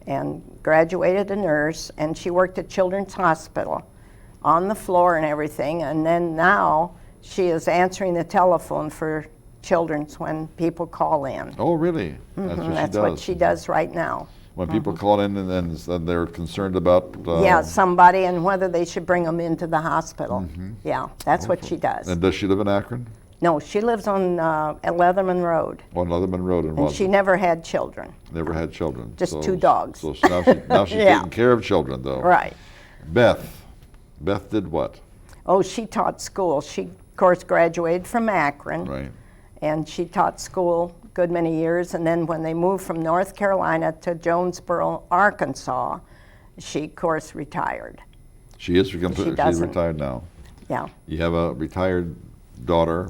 and graduated a nurse, and she worked at Children's Hospital on the floor and everything, and then now she is answering the telephone for Children's when people call in. Oh, really? That's what she That's does. what she does right now. When people call in and then they're concerned about... Yeah, somebody, and whether they should bring them into the hospital. Yeah, that's what she does. And does she live in Akron? No, she lives on Leatherman Road, On Leatherman Road in and Wadsworth. she never had children. Never had children. Just 2 dogs. So now she's Yeah. taking care of children, though. Right. Beth did what? Oh, she taught school. She, of course, graduated from Akron. Right. And she taught school a good many years. And then when they moved from North Carolina to Jonesboro, Arkansas, she, of course, retired. She's retired now. Yeah. You have a retired daughter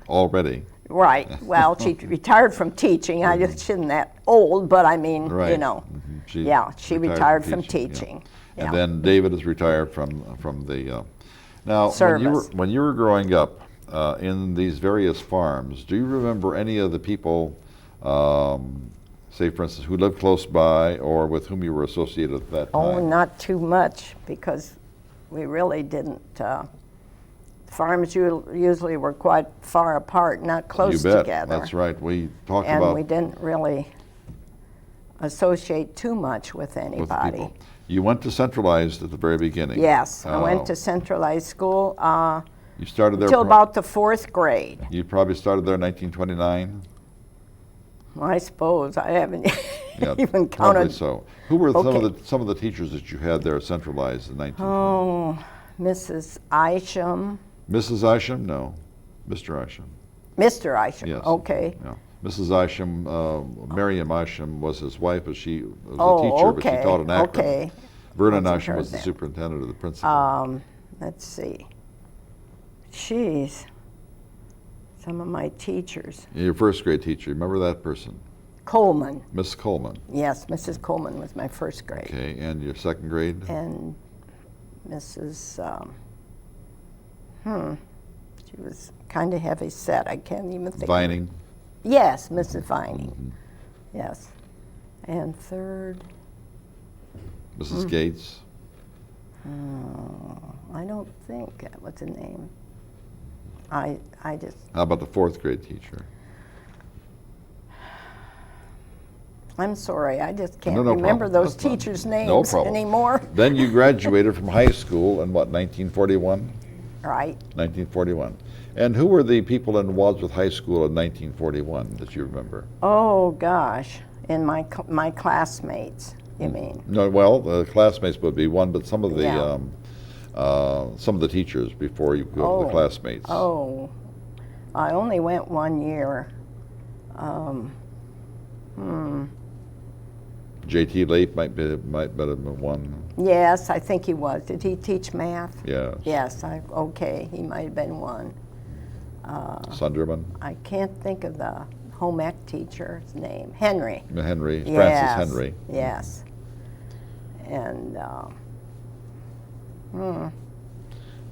already. Right. Well, she retired from teaching. I just isn't that old, but I mean, Right. you know. She She retired from teaching. Yeah. Yeah. And then David is retired from the. Now, Service. when you were growing up in these various farms, do you remember any of the people, say for instance, who lived close by or with whom you were associated at that Oh, time? not too much, because we really didn't. Farms usually were quite far apart, not close You bet. together. That's right. We talked And about we didn't really associate too much with with the anybody. people. You went to centralized at the very beginning. Yes, I went to centralized school You started there. until about the 4th grade. You probably started there in 1929. I suppose I haven't Yeah, even probably counted. so. Who were Okay. some of the teachers that you had there centralized in 1920? Oh, Mrs. Isham, Mrs. Isham? No. Mr. Isham. Mr. Isham. Yes. Okay. Yeah. Mrs. Isham, Miriam Isham was his wife, but she was a Oh, teacher, but okay. she taught in Akron. Okay. Vernon Wasn't Isham her was the then. superintendent or the principal. Let's see. Jeez. Some of my teachers. Your first grade teacher, remember that person? Coleman. Miss Coleman. Yes, Mrs. Coleman was my first grade. Okay, and your second grade? And Mrs. She was kind of heavy set. I can't even think. Vining. Yes, Mrs. Vining. Yes. And third, Mrs. Gates. I don't think that was a name. I just, How about the fourth grade teacher? I'm sorry, I just can't No remember problem. those That's fine. teachers' No names problem. anymore. Then you graduated from high school in what, 1941? Right. 1941. And who were the people in Wadsworth High School in 1941 that you remember? Oh, gosh. And my classmates, you mean? No, well, the classmates would be one, but some of the Yeah. some of the teachers before you go to the classmates. Oh, I only went 1 year. J.T. Late might have been one. Yes, I think he was. Did he teach math? Yeah. Yes, okay, he might have been one. Sunderman, I can't think of the home ec teacher's name. Henry. Henry, Yes, Francis Henry. Yes. And,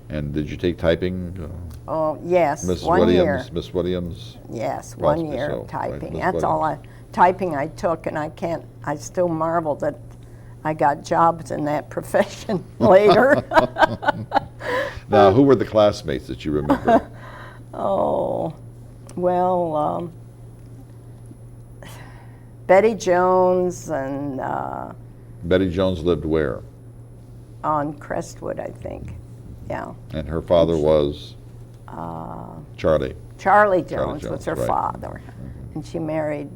And did you take typing? oh, yes, Miss 1 Williams, year. Miss Williams. Yes, 1 Possibly year so, of right, typing. Miss That's all typing I took, and I still marvel that I got jobs in that profession later. Now, who were the classmates that you remember? Oh, well, Betty Jones and Betty Jones lived where? on Crestwood, I think. Yeah. And her father was? Charlie. Charlie Jones was Jones, her right. father. And she married,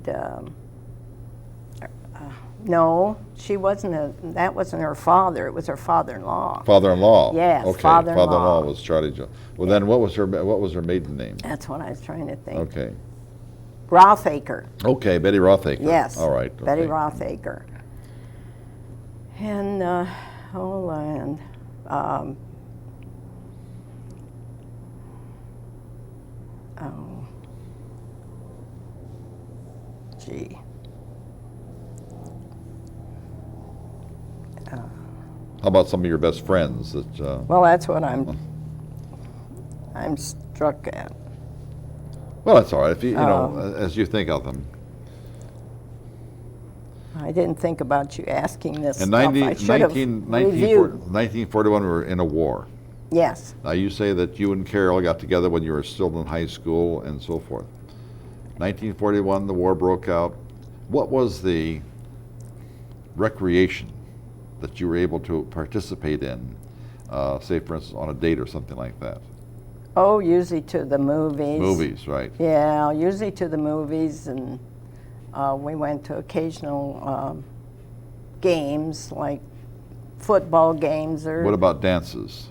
no, she wasn't, that wasn't her father, it was her father-in-law. Father-in-law. Yes, okay. father-in-law. Father-in-law was Charlie Jones. Well, then what was her maiden name? That's what I was trying to think. Okay. Rothaker. Okay, Betty Rothaker. Yes. All right. Betty okay. Rothaker. And, oh, gee. How about some of your best friends that? Well, that's what I'm struck at. Well, that's all right. If you know, as you think of them. I didn't think about you asking this In stuff. I should have reviewed. 1941, we were in a war. Yes. Now, you say that you and Carol got together when you were still in high school and so forth. 1941, the war broke out. What was the recreation that you were able to participate in, say, for instance, on a date or something like that? Oh, usually to the movies. Movies, right. Yeah, usually to the movies, and we went to occasional games, like football games or... What about dances?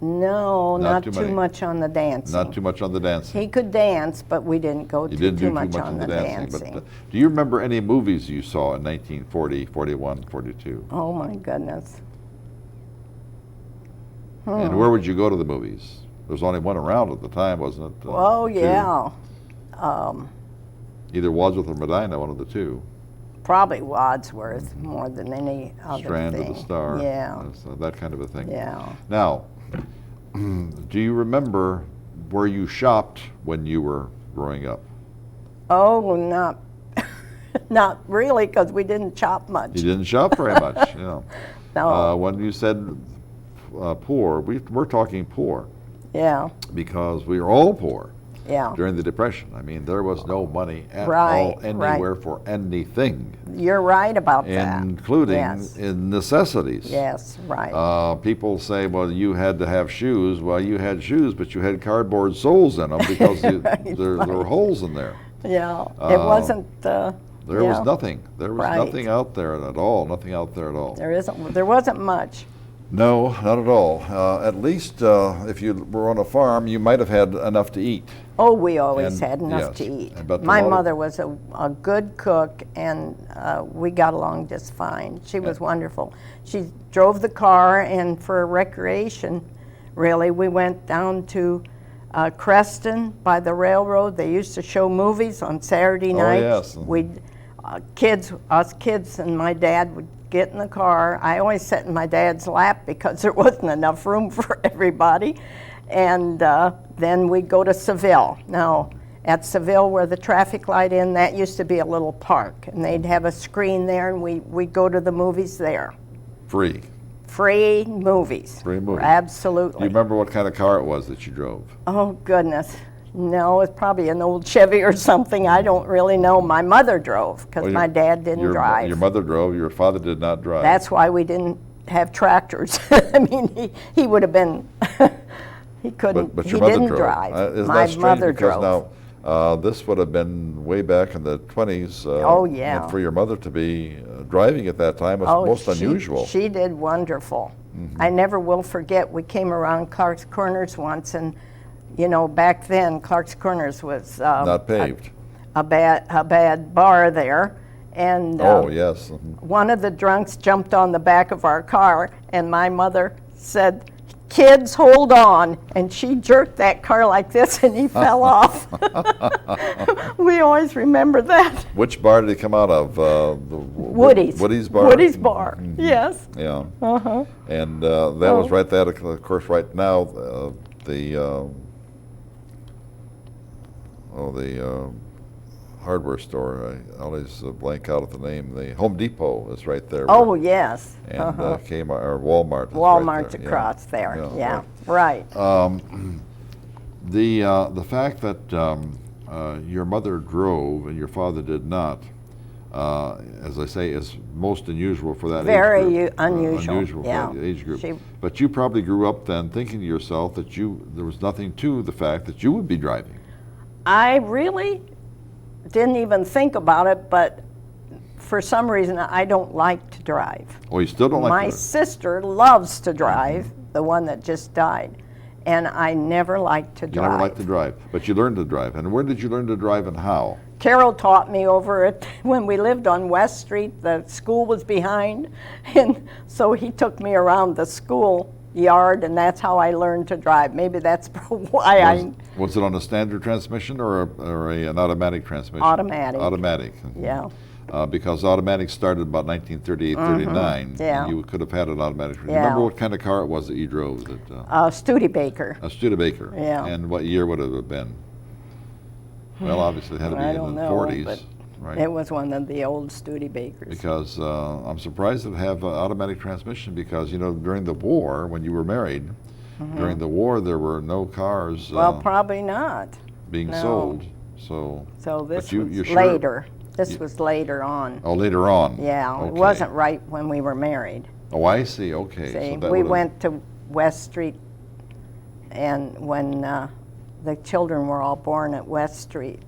No, not too too many. much on the dancing. Not too much on the dancing. He could dance, but we didn't go You didn't too do much on the dancing. But, do you remember any movies you saw in 1940, 41, 42? Oh, my goodness. And where would you go to the movies? There was only one around at the time, wasn't it? Oh, two. yeah. Either Wadsworth or Medina, one of the two. Probably Wadsworth more than any other Strand thing. of the Star. Yeah. That kind of a thing. Yeah. Now, do you remember where you shopped when you were growing up? Oh, not really, because we didn't shop much. You didn't shop very much, you know. No. When you said poor, we're talking poor Yeah. because we were all poor Yeah. during the Depression. I mean, there was no money at Right, all anywhere for anything, You're right about that. including Yes. in necessities. Yes, right. People say, well, you had to have shoes. Well, you had shoes, but you had cardboard soles in them because there were holes in there. Yeah, it wasn't. There yeah, was nothing. There was Right. nothing out there at all. Nothing out there at all. There wasn't much. No, not at all. At least if you were on a farm, you might have had enough to eat. Oh, we always And- had enough yes, to eat. but a My lot of- mother was a good cook, and we got along just fine. She was wonderful. She drove the car, and for recreation, really, we went down to Creston by the railroad. They used to show movies on Saturday nights. yes. We'd us kids and my dad would get in the car. I always sat in my dad's lap because there wasn't enough room for everybody. And then we'd go to Seville. Now, at Seville, where the traffic light in, that used to be a little park. And they'd have a screen there, and we'd go to the movies there. Free. Free movies. Free movies. Do Absolutely. you remember what kind of car it was that you drove? Oh, goodness. No, it's probably an old Chevy or something. I don't really know. My mother drove because Well, my dad didn't drive. Your mother drove. Your father did not drive. That's why we didn't have tractors. I mean, he would have been, he couldn't, But he your mother didn't drove. drive. Isn't My that strange? mother Because drove. now this would have been way back in the 20s. Oh, yeah. And for your mother to be driving at that time was most unusual. She did wonderful. I never will forget, we came around Clark's Corners once, and you know, back then Clark's Corners was Not paved. a bad bar there, and Oh, yes. Mhm. one of the drunks jumped on the back of our car, and my mother said, "Kids, hold on," and she jerked that car like this, and he fell off. We always remember that. Which bar did he come out of? Woody's. Woody's bar? Woody's bar, Mhm. yes. Yeah. Uh-huh. And that was right there, of course, right now, the hardware store, I always blank out at the name, the Home Depot is right there. Oh, yes. And Uh-huh. Kmart, or Walmart is Walmart's right there. across there, yeah, right. right. The fact that your mother drove and your father did not, as I say, is most unusual for that age Very group. unusual, Unusual yeah. for that age group. She- But you probably grew up then thinking to yourself that there was nothing to the fact that you would be driving. I really didn't even think about it, but for some reason, I don't like to drive. Oh, you still don't like My to? sister loves to drive, the one that just died, and I never liked to You drive. never liked to drive, but you learned to drive. And where did you learn to drive and how? Carol taught me over at, when we lived on West Street, the school was behind, and so he took me around the school yard, and that's how I learned to drive. Maybe that's why Was it on a standard transmission or an automatic transmission? Automatic. Automatic. yeah. Because automatic started about 1938, 39. yeah. And you could have had an automatic. Yeah. Remember what kind of car it was that you drove? Studebaker. A Studebaker. Yeah. And what year would it have been? Well, obviously it had to be I in don't the know, 40s. but Right. it was one of the old Studebakers. Because I'm surprised to have automatic transmission because, you know, during the war, when you were married, during the war there were no cars Well, probably not. being no. sold. So This you- was you're sure- later. This was later on. Oh, later on. Yeah, it Okay. wasn't right when we were married. Oh, I see. Okay. See, So that we would've- went to West Street, and when the children were all born at West Street,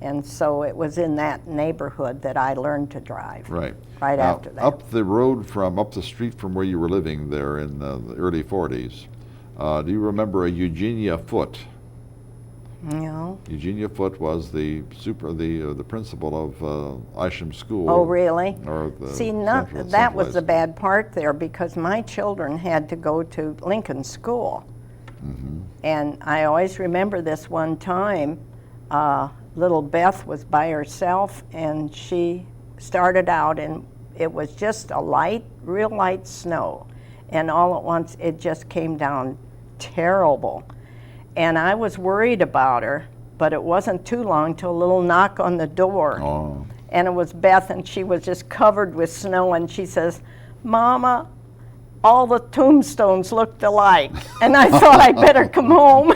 and so it was in that neighborhood that I learned to drive. Right. Right Now, after that. up the street from where you were living there in the early 40s, do you remember a Eugenia Foote? No. Eugenia Foote was the principal of Isham School. Oh, really? Or the See, Central that was High the School. bad part there because my children had to go to Lincoln School. And I always remember this one time, little Beth was by herself and she started out and it was just a real light snow. And all at once it just came down terrible. And I was worried about her, but it wasn't too long till a little knock on the door. Oh. And it was Beth, and she was just covered with snow, and she says, "Mama, all the tombstones looked alike." And I thought I'd better come home.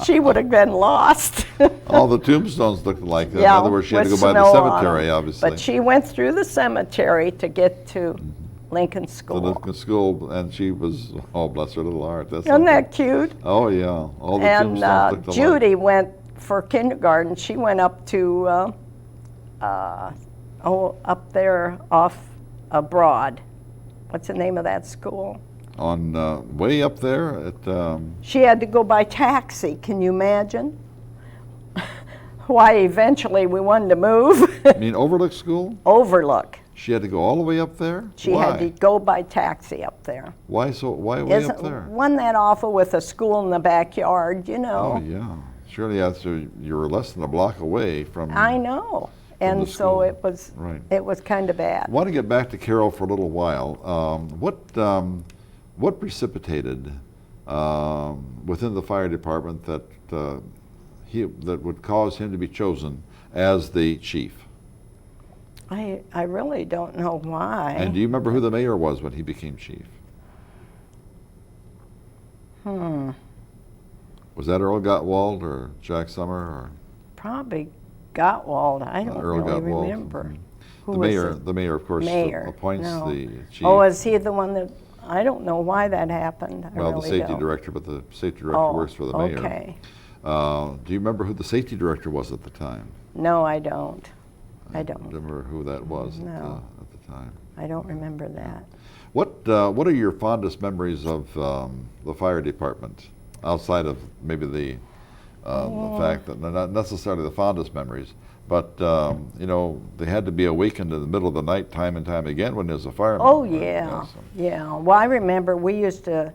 She would have been lost. All the tombstones looked like that. Yeah, In other words, she had to with go by the snow on cemetery, them. obviously. But she went through the cemetery to get to Lincoln The School. Lincoln School, and she was, oh, bless her little heart. That's Isn't something. that cute? Oh, yeah. All the And tombstones looked alike. Judy went for kindergarten, she went up to, up there off Broad. What's the name of that school? On way up there at. She had to go by taxi. Can you imagine? Why eventually we wanted to move. You mean Overlook School? Overlook. She had to go all the way up there? She Why? had to go by taxi up there. Why so? Why way up there? Wasn't that awful with a school in the backyard, you know? Oh yeah, surely after you were less than a block away from. I know, and the so school. it was. Right. It was kind of bad. I want to get back to Carol for a little while. What precipitated within the fire department that that would cause him to be chosen as the chief? I really don't know why. And do you remember who the mayor was when he became chief? Was that Earl Gottwald or Jack Summer or Probably Gottwald. I don't Earl really Gottwald? remember. Who The was mayor, it? the mayor, of course, Mayor. appoints No. the chief. Oh, is he the one that? I don't know why that happened. I Well, the really safety don't. director, but the safety director Oh, works for the mayor. okay. Do you remember who the safety director was at the time? No, I don't. I Do you don't. remember who that was No. at the time? I don't remember that. What are your fondest memories of the fire department, outside of maybe the fact that not necessarily the fondest memories, but you know, they had to be awakened in the middle of the night time and time again when there's a fireman. Oh right? yeah, so- yeah. Well, I remember we used to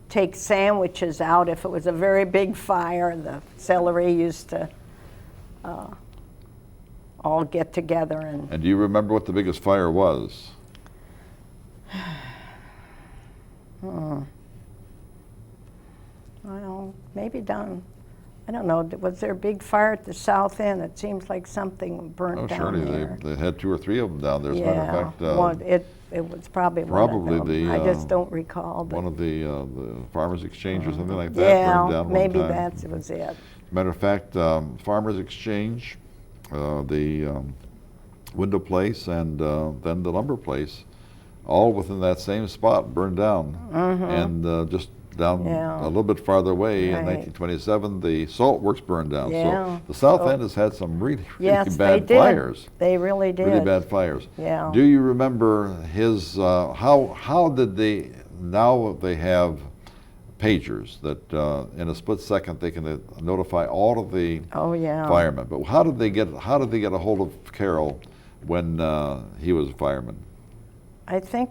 take sandwiches out if it was a very big fire. The celery used to all get together and. And do you remember what the biggest fire was? Well, maybe down. I don't know. Was there a big fire at the south end? It seems like something burnt Oh, down surely there. they had 2 or 3 of them down there. As a Yeah, matter of fact, well, it was probably probably one of them. the, I just don't recall. But one of the Farmers Exchange or something like that burned yeah, down maybe one time. that was it. Matter of fact, Farmers Exchange, the window place, and then the lumber place, all within that same spot burned down. And just down Yeah. a little bit farther away in Right. 1927, the salt works burned down. Yeah. So the south Oh. end has had some really, really Yes, bad they did. fires. They really did. Really bad fires. Yeah. Do you remember his, how did they, now they have pagers that in a split second they can notify all of the Oh yeah. firemen, but how did they get a hold of Carol when he was a fireman? I think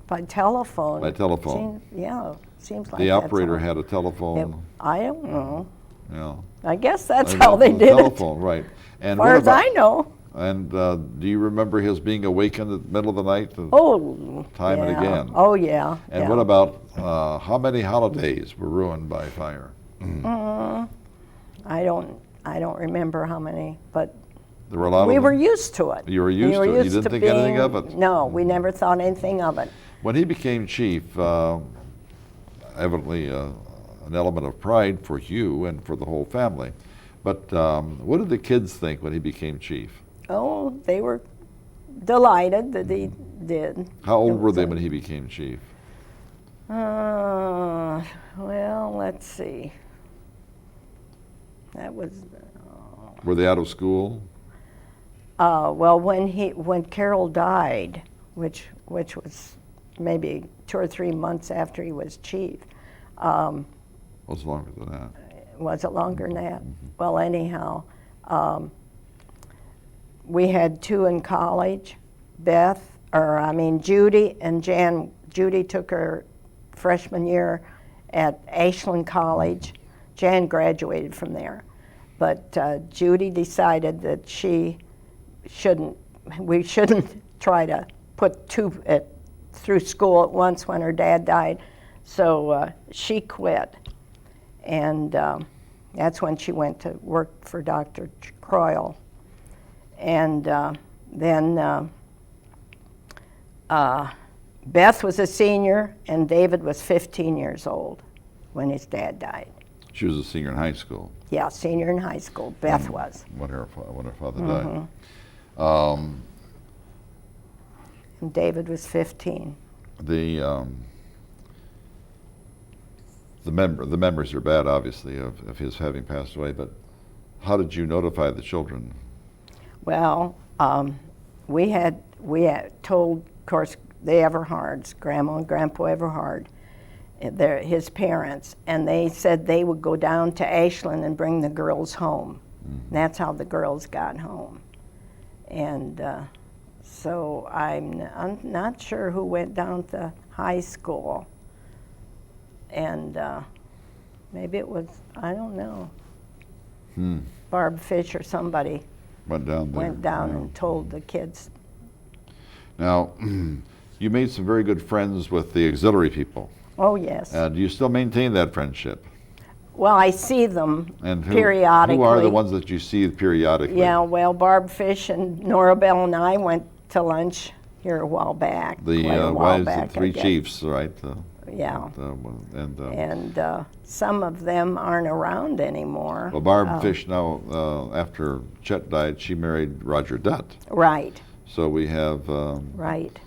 by telephone. By telephone. Yeah, seems like The that's operator how- had a telephone. I don't know. Yeah. I guess that's how they did it. Telephone, right. And As far what as about, I know. And do you remember his being awakened in the middle of the night? Oh. Time and yeah. again. Oh yeah. And yeah. what about how many holidays were ruined by fire? I don't remember how many, but There were a lot we of were them. used to it. You were used to it. You didn't think anything of it. No, we never thought anything of it. When he became chief, evidently an element of pride for you and for the whole family. But what did the kids think when he became chief? Oh, they were delighted that he did. How It old were was they a- when he became chief? Well, let's see. That was. Were they out of school? Well, when Carol died, which was maybe 2 or 3 months after he was chief. Was longer than that. Was it longer than that? Well, anyhow, we had 2 in college, Judy and Jan. Judy took her freshman year at Ashland College. Jan graduated from there. But Judy decided that we shouldn't try to put 2 through school at once when her dad died. So she quit. And that's when she went to work for Dr. Croyle. And then Beth was a senior, and David was 15 years old when his dad died. She was a senior in high school Yeah, senior in high school, Beth was. when her father died. And David was 15. The memories are bad, obviously, of his having passed away. But How did you notify the children? Well, we had told, of course, the Everhards, Grandma and Grandpa Everhard, his parents, and they said they would go down to Ashland and bring the girls home. That's how the girls got home. And so I'm not sure who went down to high school. And maybe it was, I don't know, Barb Fish or somebody Went down there. and told the kids. Now, you made some very good friends with the auxiliary people. Oh, yes. Do you still maintain that friendship? Well, I see them And periodically. who are the ones that you see periodically? Yeah, well, Barb Fish and Nora Bell and I went to lunch here a while back. quite a while Wives back, of three I guess. chiefs, right? Yeah. And Some of them aren't around anymore. well, Barb Fish now, after Chet died, she married Roger Dutt. Right, So we have right,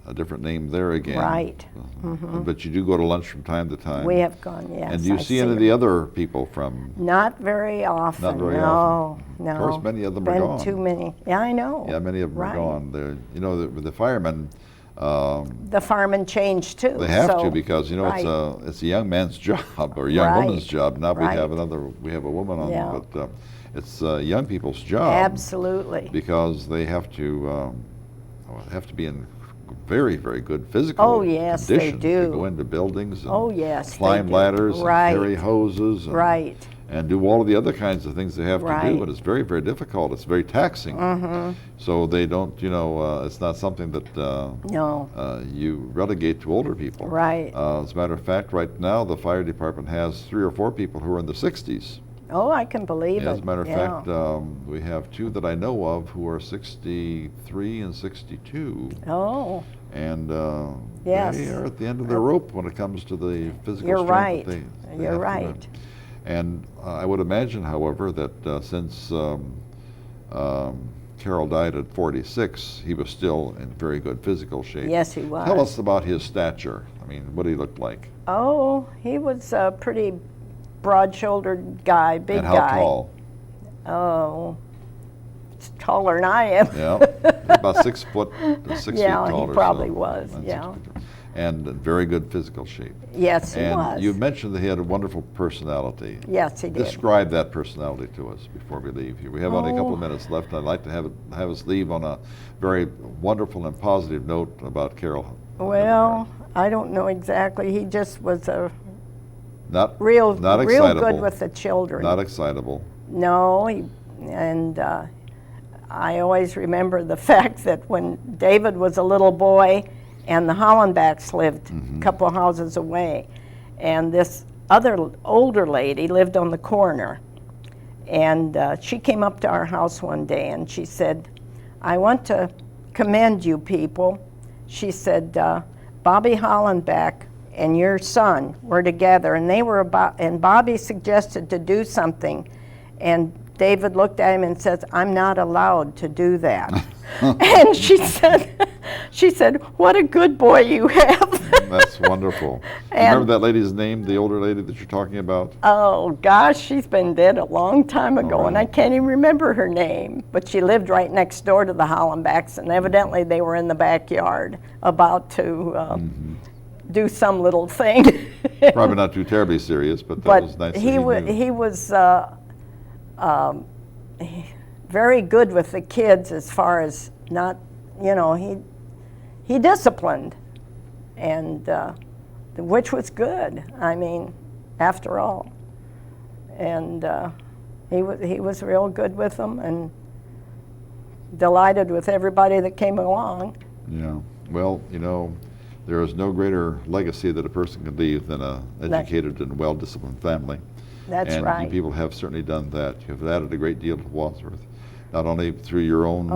a different name there again. right. But you do go to lunch from time to time. We have gone, yes. And do you I see any of them. the other people from? Not very often. Not very no, often. No, Of course, many of them are Been gone. too many. Yeah, I know. Yeah, many of them Right. are gone. You know, the firemen. The firemen changed too. They have so, to, because you know right. it's a young man's job or a young Right. woman's job. Now Right. we have a woman on, Yeah. but it's young people's job. Absolutely. Because they have to be in very, very good physical Oh, yes, they condition do. to go into buildings and Oh, yes, they climb do. ladders Right. and carry hoses and, Right. and do all of the other kinds of things they have to do. Right. And it's very, very difficult. It's very taxing. So they don't, it's not something that No. you relegate to older people. Right. As a matter of fact, right now the fire department has 3 or 4 people who are in the 60s. Oh, I can believe it. As a matter of yeah. fact, we have 2 that I know of who are 63 and 62. Oh, And Yes. they are at the end of their rope when it comes to the physical You're strength right. that they You're have to right. do. And I would imagine, however, that since Carroll died at 46, he was still in very good physical shape. yes, he was. Tell us about his stature. I mean, what he looked like. Oh, he was a pretty broad-shouldered guy, big And how guy. tall? Oh, it's taller than I am. Yeah, about 6 foot, 6 feet Yeah, tall he or probably so. was, And yeah. 6 feet tall. And in very good physical shape. Yes, he And was. you mentioned that he had a wonderful personality. Yes, he did. Describe that personality to us before we leave here. We have only a couple of Oh. minutes left. I'd like to have us leave on a very wonderful and positive note about Carroll. Well, I don't know exactly. He just was a not real excitable, good with the children. Not excitable. No, and I always remember the fact that when David was a little boy and the Hollenbachs lived a couple houses away, and this other older lady lived on the corner, and she came up to our house one day and she said, "I want to commend you people." She said, "Bobby Hollenbach and your son were together, and they were and Bobby suggested to do something, and David looked at him and says, 'I'm not allowed to do that.'" And she said, "What a good boy you have." That's wonderful. You And- remember that lady's name, the older lady that you're talking about? Oh gosh, she's been dead a long time ago, and I really? can't even remember her name. But she lived right next door to the Hollenbachs, and evidently they were in the backyard about to do some little thing. Probably not too terribly serious, but that But was nice. he was very good with the kids as far as not, he disciplined, and which was good. I mean, after all, and he was real good with them and delighted with everybody that came along. Yeah. Well, there is no greater legacy that a person can leave than an educated and well-disciplined family. That's and right. you people have certainly done that. You have added a great deal to Wadsworth, not only through your own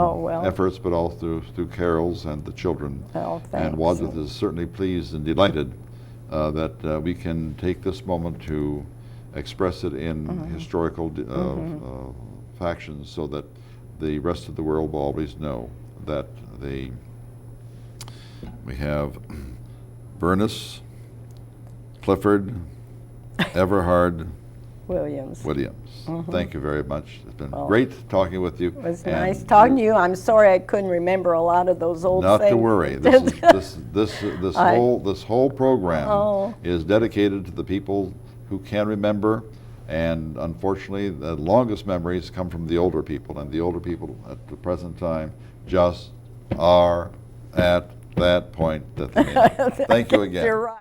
efforts, but also through Carol's and the children. Oh, thanks. And Wadsworth is certainly pleased and delighted that we can take this moment to express it in historical factions, so that the rest of the world will always know that we have Bernice Clifford Everhard Williams. Thank you very much. It's been Well, great talking with you. It was and nice talking to you. I'm sorry I couldn't remember a lot of those old Not things. to worry. This whole program Oh. is dedicated to the people who can remember, and unfortunately, the longest memories come from the older people, and the older people at the present time just are at that point that they may not. Thank you again. You're right.